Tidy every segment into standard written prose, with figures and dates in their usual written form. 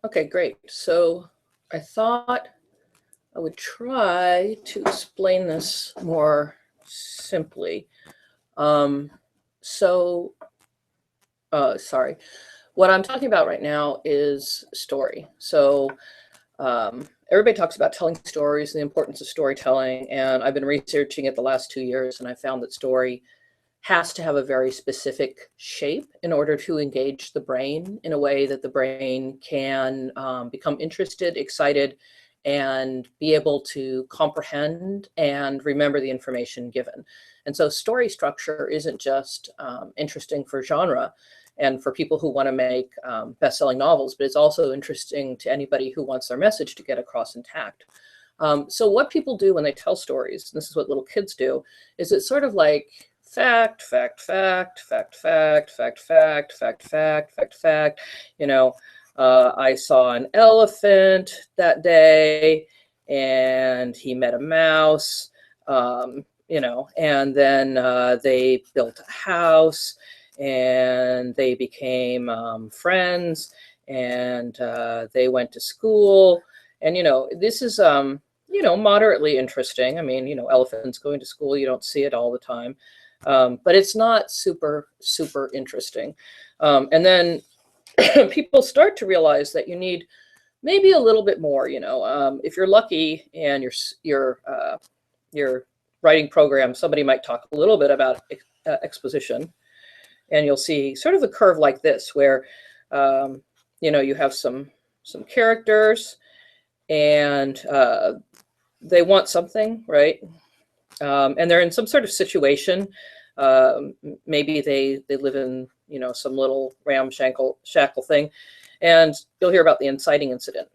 Okay, great. So I thought I would try to explain this more simply. Um, so, sorry. What I'm talking about right now is story. Everybody talks about telling stories and the importance of storytelling, and I've been researching it the last 2 years, and I found that story has to have a very specific shape in order to engage the brain in a way that the brain can become interested, excited, and be able to comprehend and remember the information given. And so story structure isn't just interesting for genre and for people who want to make best-selling novels, but it's also interesting to anybody who wants their message to get across intact. So what people do when they tell stories, and this is what little kids do, is it's sort of like fact, fact, fact, fact, fact, fact, fact, fact, fact, fact, fact. You know, I saw an elephant that day, and he met a mouse. And then they built a house, and they became friends, and they went to school. And this is moderately interesting. I mean, elephants going to school, you don't see it all the time. But it's not super, super interesting. And then people start to realize that you need maybe a little bit more. If you're lucky and your writing program, somebody might talk a little bit about exposition, and you'll see sort of a curve like this, where you have some characters, and they want something, right? And they're in some sort of situation. Maybe they live in some little ramshackle thing, and you'll hear about the inciting incident.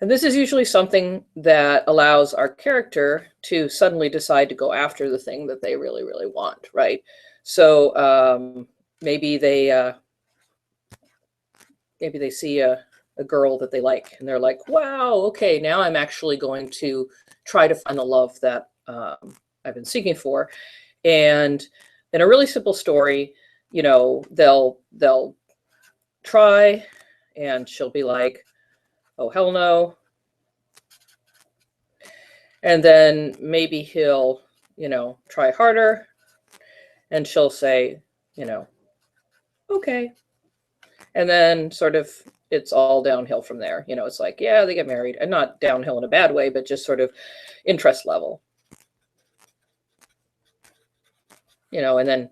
And this is usually something that allows our character to suddenly decide to go after the thing that they really, really want, right? So maybe they see a girl that they like, and they're like, wow, okay, now I'm actually going to try to find the love that I've been seeking for. And in a really simple story, they'll try, and she'll be like, oh, hell no. And then maybe he'll, try harder, and she'll say, okay. And then sort of it's all downhill from there. It's like, yeah, they get married, and not downhill in a bad way, but just sort of interest level. And then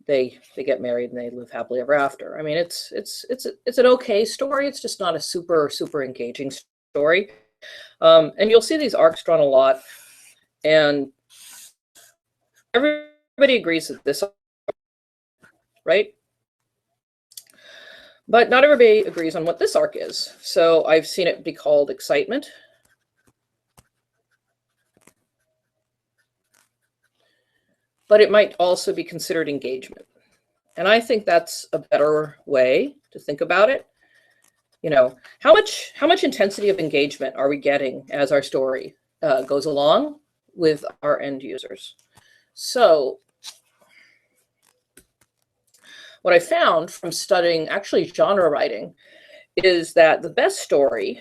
they get married and they live happily ever after. I mean, it's an okay story. It's just not a super, super engaging story. And you'll see these arcs drawn a lot, and everybody agrees that this, right? But not everybody agrees on what this arc is. So I've seen it be called excitement. But it might also be considered engagement. And I think that's a better way to think about it. How much intensity of engagement are we getting as our story goes along with our end users? So what I found from studying actually genre writing is that the best story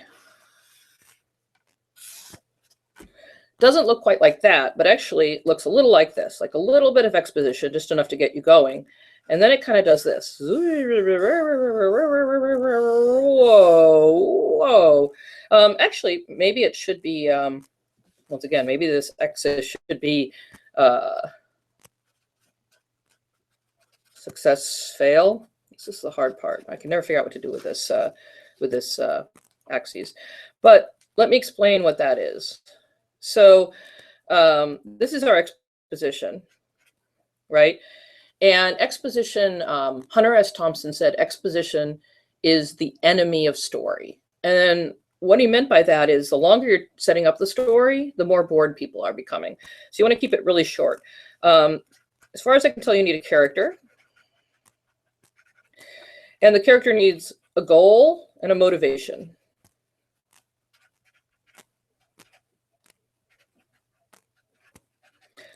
doesn't look quite like that, but actually looks a little like this, like a little bit of exposition, just enough to get you going. And then it kind of does this. Whoa. Actually, maybe it should be, once again, maybe this axis should be success, fail. This is the hard part. I can never figure out what to do with this axis. But let me explain what that is. So this is our exposition, right? And exposition, Hunter S. Thompson said, exposition is the enemy of story. And then what he meant by that is the longer you're setting up the story, the more bored people are becoming. So you want to keep it really short. As far as I can tell, you need a character. And the character needs a goal and a motivation.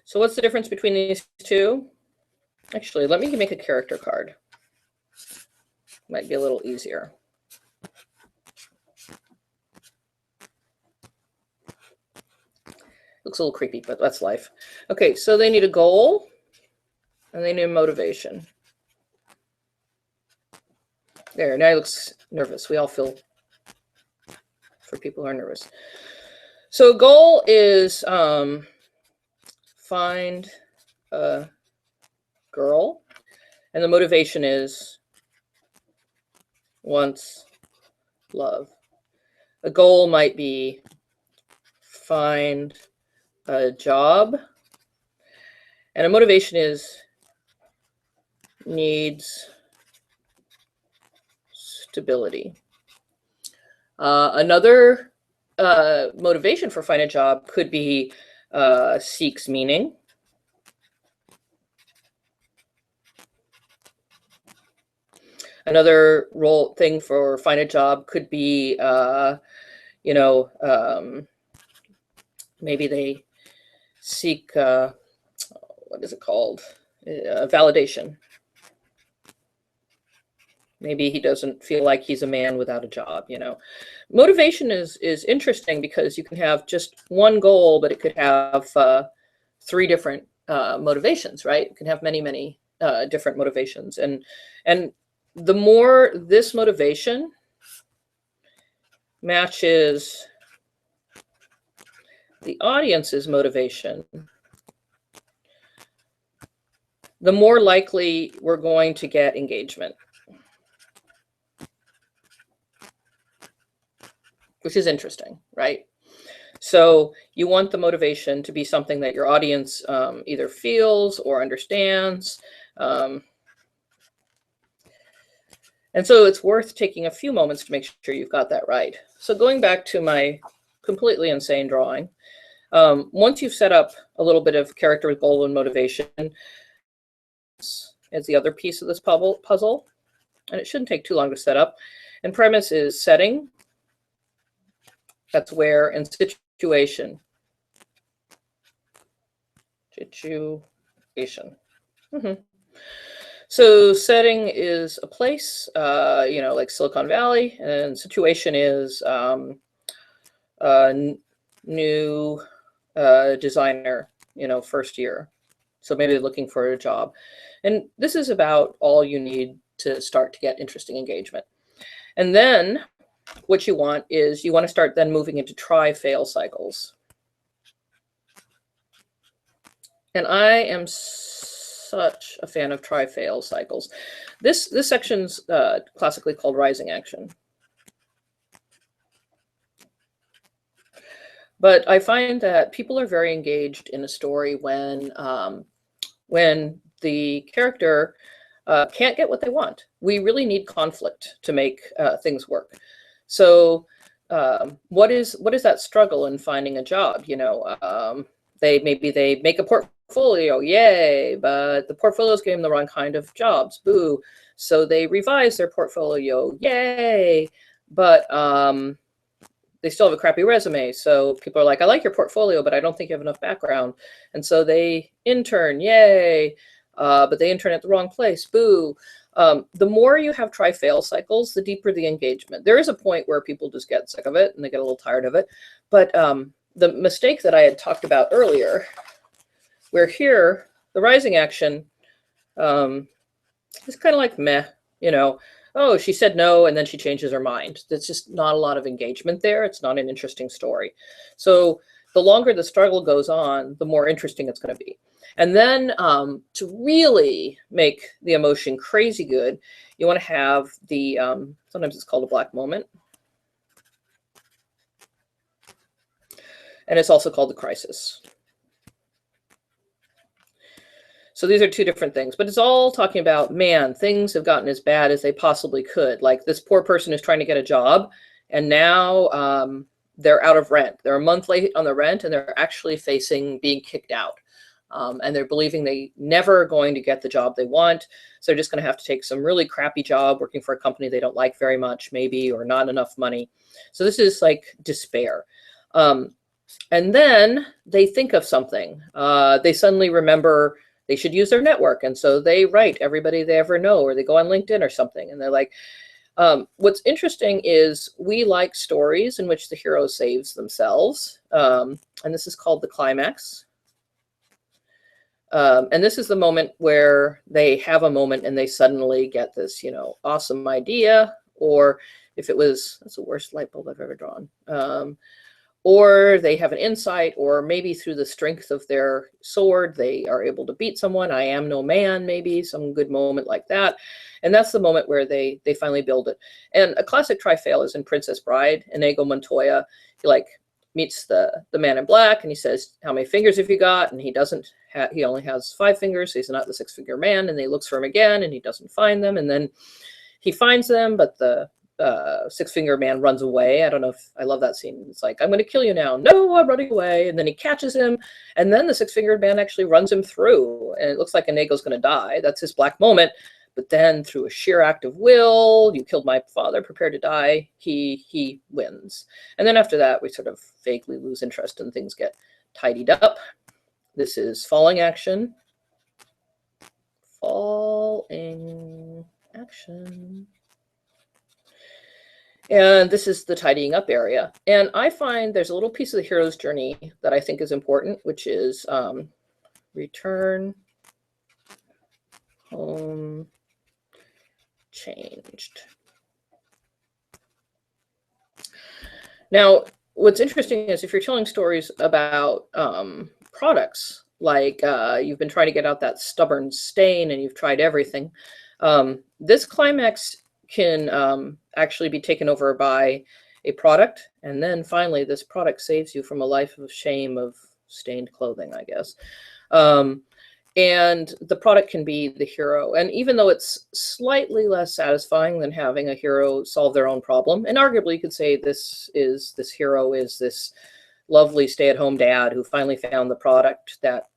So what's the difference between these two? Actually, let me make a character card. Might be a little easier. Looks a little creepy, but that's life. Okay, so they need a goal and they need motivation. There, now he looks nervous. We all feel for people who are nervous. So goal is find a girl, and the motivation is wants love. A goal might be find a job, and a motivation is needs stability. Another motivation for find a job could be seeks meaning. Another role thing for find a job could be, maybe they seek, what is it called? Validation. Maybe he doesn't feel like he's a man without a job, Motivation is interesting because you can have just one goal, but it could have 3 different motivations, right? It can have many, many different motivations. And the more this motivation matches the audience's motivation, the more likely we're going to get engagement. Which is interesting, right? So you want the motivation to be something that your audience either feels or understands. And so it's worth taking a few moments to make sure you've got that right. So going back to my completely insane drawing, once you've set up a little bit of character with goal and motivation, is the other piece of this puzzle, and it shouldn't take too long to set up. And premise is setting. That's where, and situation. So setting is a place, like Silicon Valley, and situation is new designer, first year. So maybe they're looking for a job. And this is about all you need to start to get interesting engagement. And then what you want is you want to start then moving into try-fail cycles. And I am such a fan of try-fail cycles. This section's classically called rising action. But I find that people are very engaged in a story when the character can't get what they want. We really need conflict to make things work. So what is that struggle in finding a job? They make a portfolio, yay, but the portfolio's giving them the wrong kind of jobs, boo. So they revise their portfolio, yay, but they still have a crappy resume. So people are like, I like your portfolio, but I don't think you have enough background. And so they intern, yay, but they intern at the wrong place, boo. The more you have try-fail cycles, the deeper the engagement. There is a point where people just get sick of it and they get a little tired of it. But the mistake that I had talked about earlier, where here, the rising action is kind of like meh, oh, she said no, and then she changes her mind. There's just not a lot of engagement there. It's not an interesting story. So the longer the struggle goes on, the more interesting it's going to be. And then to really make the emotion crazy good, you want to have the, sometimes it's called a black moment. And it's also called the crisis. So these are 2 different things, but it's all talking about, man, things have gotten as bad as they possibly could. Like this poor person is trying to get a job, and now they're out of rent. They're a month late on the rent, and they're actually facing being kicked out. And they're believing they never are going to get the job they want. So they're just going to have to take some really crappy job working for a company they don't like very much, maybe, or not enough money. So this is like despair. And then they think of something. They suddenly remember they should use their network. And so they write everybody they ever know, or they go on LinkedIn or something. And they're like, what's interesting is we like stories in which the hero saves themselves. And this is called the climax. And this is the moment where they have a moment and they suddenly get this, you know, awesome idea. Or if it was, that's the worst light bulb I've ever drawn. Or they have an insight, or maybe through the strength of their sword, they are able to beat someone. I am no man, maybe some good moment like that. And that's the moment where they finally build it. And a classic try-fail is in Princess Bride. Inigo Montoya, he like meets the man in black, and he says, how many fingers have you got? And he doesn't, he only has 5 fingers, so he's not the 6-figure man. And he looks for him again, and he doesn't find them. And then he finds them, but the 6-finger man runs away. I don't know if I love that scene. It's like, I'm going to kill you now. No, I'm running away. And then he catches him. And then the 6-fingered man actually runs him through. And it looks like Inigo's going to die. That's his black moment. But then through a sheer act of will, you killed my father, prepare to die, he wins. And then after that, we sort of vaguely lose interest and things get tidied up. This is falling action. Falling action. And this is the tidying up area. And I find there's a little piece of the hero's journey that I think is important, which is return home changed. Now, what's interesting is if you're telling stories about products, like you've been trying to get out that stubborn stain and you've tried everything, this climax can actually be taken over by a product. And then finally, this product saves you from a life of shame of stained clothing, I guess. And the product can be the hero. And even though it's slightly less satisfying than having a hero solve their own problem, and arguably you could say this hero is this lovely stay-at-home dad who finally found the product that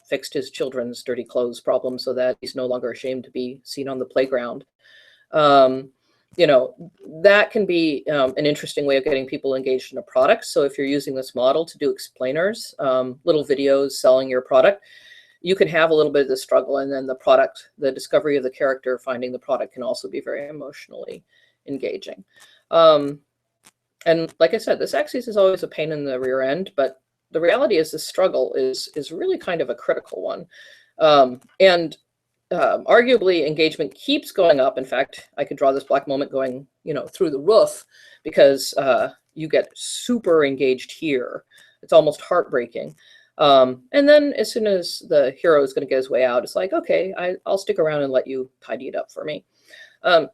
fixed his children's dirty clothes problem so that he's no longer ashamed to be seen on the playground. You know, that can be an interesting way of getting people engaged in a product. So if you're using this model to do explainers, little videos selling your product, you can have a little bit of the struggle, and then the product, the discovery of the character, finding the product can also be very emotionally engaging. And like I said, this axis is always a pain in the rear end, but the reality is this struggle is really kind of a critical one. Arguably engagement keeps going up. In fact, I could draw this black moment going, you know, through the roof, because you get super engaged here. It's almost heartbreaking. And then as soon as the hero is going to get his way out, it's like, okay, I'll stick around and let you tidy it up for me.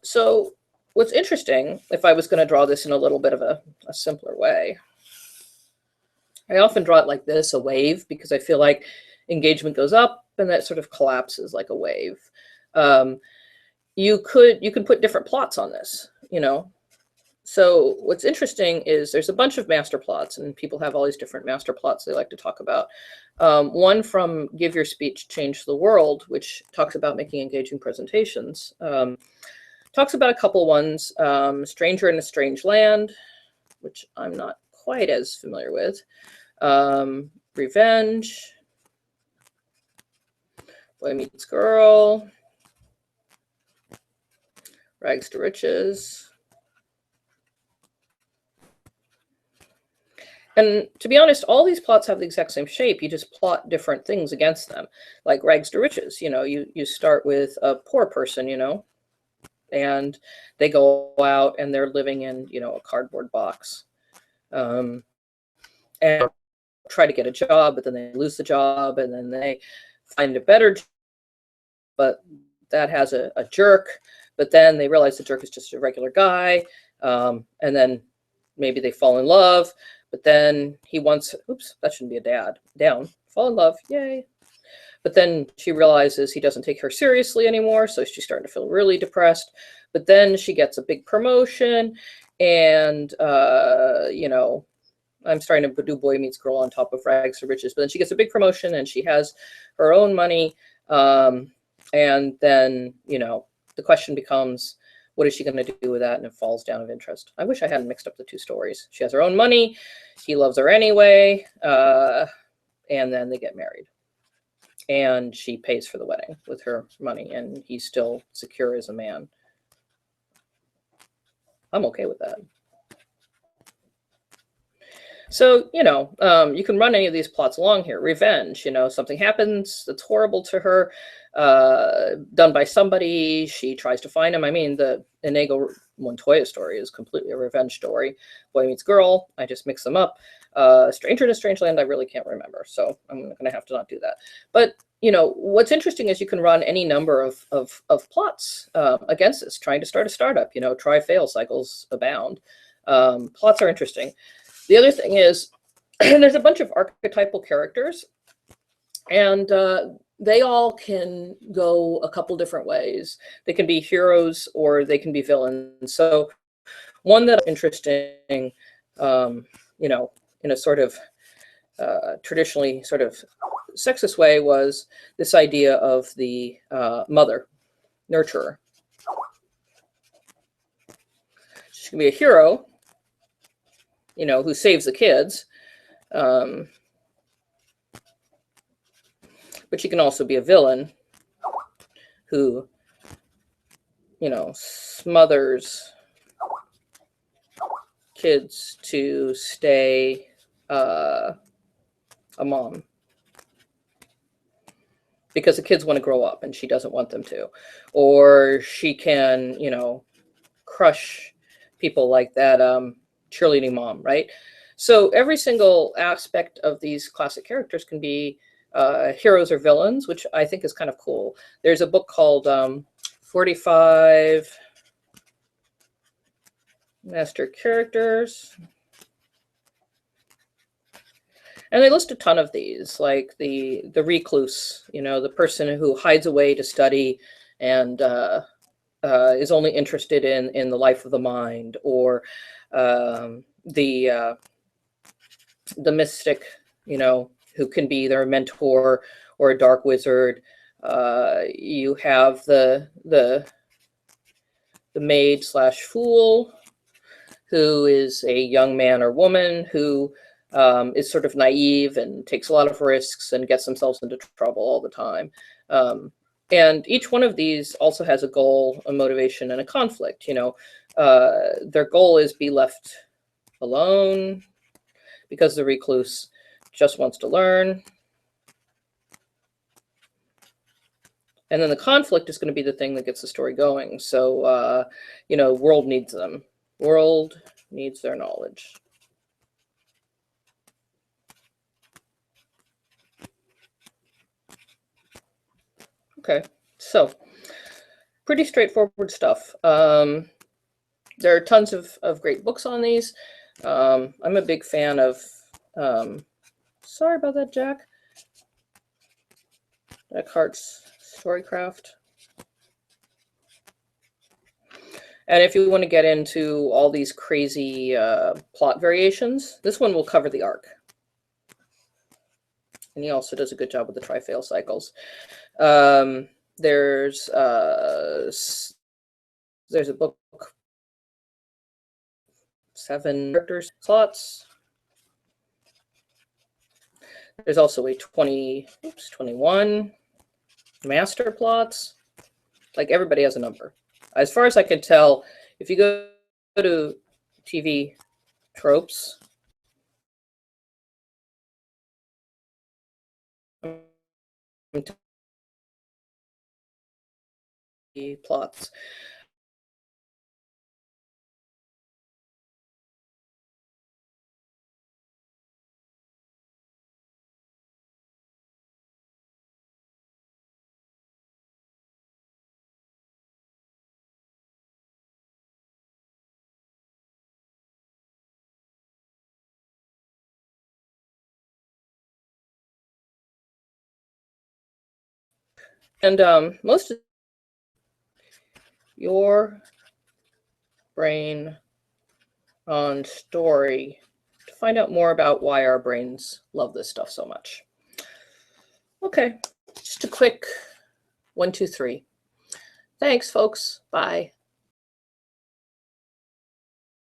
So what's interesting, if I was going to draw this in a little bit of a simpler way, I often draw it like this, a wave, because I feel like engagement goes up and that sort of collapses like a wave. You can put different plots on this, you know. So what's interesting is there's a bunch of master plots, and people have all these different master plots they like to talk about. One from Give Your Speech, Change the World, which talks about making engaging presentations. Talks about a couple ones, Stranger in a Strange Land, which I'm not quite as familiar with. Revenge, Boy Meets Girl, Rags to Riches. And to be honest, all these plots have the exact same shape. You just plot different things against them. Like Rags to Riches, you know, you start with a poor person, you know, and they go out and they're living in, you know, a cardboard box. And try to get a job, but then they lose the job, and then they find a better job, but that has a jerk, but then they realize the jerk is just a regular guy, and then maybe they fall in love, but then he wants, oops, that shouldn't be a dad, down, fall in love, yay. But then she realizes he doesn't take her seriously anymore, so she's starting to feel really depressed. But then she gets a big promotion, and, you know, I'm starting to do Boy Meets Girl on top of Rags to Riches, but then she gets a big promotion and she has her own money. And then, you know, the question becomes, what is she going to do with that? And it falls down of interest. I wish I hadn't mixed up the two stories. She has her own money. He loves her anyway. And then they get married. and she pays for the wedding with her money, and he's still secure as a man. I'm okay with that. So, you can run any of these plots along here. Revenge, something happens that's horrible to her, done by somebody. She tries to find him. I mean, the Inigo Montoya story is completely a revenge story. Boy Meets Girl, I just mix them up. Stranger in a Strange Land, I really can't remember, so I'm going to have to not do that. But, what's interesting is you can run any number of plots against this, trying to start a startup. Try-fail cycles abound. Plots are interesting. The other thing is, there's a bunch of archetypal characters, and they all can go a couple different ways. They can be heroes or they can be villains. So one that's interesting, in a sort of traditionally sort of sexist way, was this idea of the mother, nurturer. She can be a hero, who saves the kids. But she can also be a villain who, smothers kids to stay a mom. Because the kids want to grow up and she doesn't want them to. Or she can, crush people like that cheerleading mom, right? So every single aspect of these classic characters can be heroes or villains, which I think is kind of cool. There's a book called 45 Master Characters. And they list a ton of these, like the recluse, the person who hides away to study and is only interested in the life of the mind, or the mystic, who can be their mentor or a dark wizard. You have the maid slash fool, who is a young man or woman who is sort of naive and takes a lot of risks and gets themselves into trouble all the time. And each one of these also has a goal, a motivation, and a conflict. Their goal is be left alone because the recluse just wants to learn. And then the conflict is going to be the thing that gets the story going. So, world needs them. World needs their knowledge. Okay, so pretty straightforward stuff. There are tons of great books on these. I'm a big fan of, sorry about that, Jack. Eckhart's Storycraft. And if you want to get into all these crazy plot variations, this one will cover the arc. And he also does a good job with the tri-fail cycles. There's a book, 7 characters slots. There's also a 21 master plots. Like, everybody has a number. As far as I can tell, if you go to TV tropes, plots. And most of your brain on story to find out more about why our brains love this stuff so much. Okay, just a quick 1, 2, 3. Thanks, folks. Bye.